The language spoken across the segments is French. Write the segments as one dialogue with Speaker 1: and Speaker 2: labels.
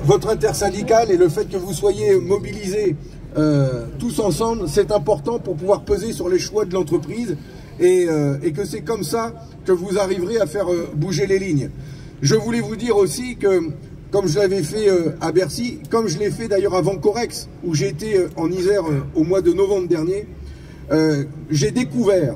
Speaker 1: votre intersyndicale et le fait que vous soyez mobilisés tous ensemble, c'est important pour pouvoir peser sur les choix de l'entreprise et que c'est comme ça que vous arriverez à faire bouger les lignes. Je voulais vous dire aussi que, comme je l'avais fait à Bercy, comme je l'ai fait d'ailleurs à Vancorex, où j'ai été en Isère au mois de novembre dernier, j'ai découvert,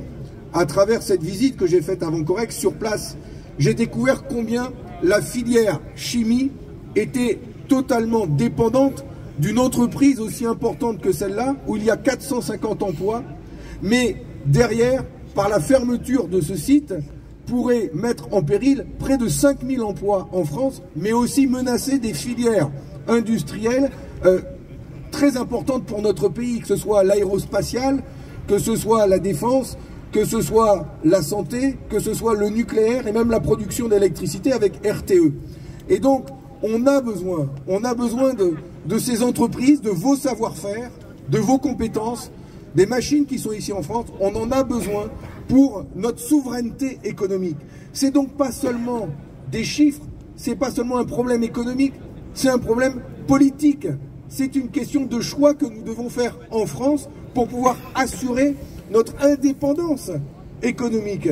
Speaker 1: à travers cette visite que j'ai faite à Vancorex sur place, j'ai découvert combien la filière chimie était totalement dépendante d'une entreprise aussi importante que celle-là, où il y a 450 emplois, mais derrière, par la fermeture de ce site, pourrait mettre en péril près de 5000 emplois en France, mais aussi menacer des filières industrielles très importantes pour notre pays, que ce soit l'aérospatiale, que ce soit la défense, que ce soit la santé, que ce soit le nucléaire et même la production d'électricité avec RTE. Et donc, on a besoin de ces entreprises, de vos savoir-faire, de vos compétences, des machines qui sont ici en France. On en a besoin pour notre souveraineté économique. C'est donc pas seulement des chiffres, c'est pas seulement un problème économique, c'est un problème politique. C'est une question de choix que nous devons faire en France pour pouvoir assurer notre indépendance économique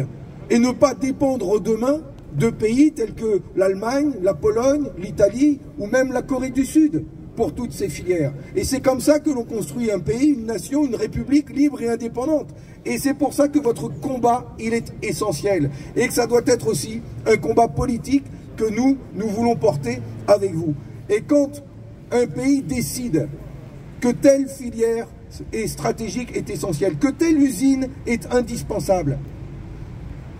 Speaker 1: et ne pas dépendre demain de pays tels que l'Allemagne, la Pologne, l'Italie ou même la Corée du Sud pour toutes ces filières. Et c'est comme ça que l'on construit un pays, une nation, une république libre et indépendante. Et c'est pour ça que votre combat, il est essentiel. Et que ça doit être aussi un combat politique que nous voulons porter avec vous. Et quand un pays décide que telle filière est stratégique, est essentielle, que telle usine est indispensable,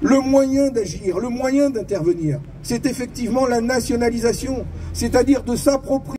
Speaker 1: le moyen d'agir, le moyen d'intervenir, c'est effectivement la nationalisation, c'est-à-dire de s'approprier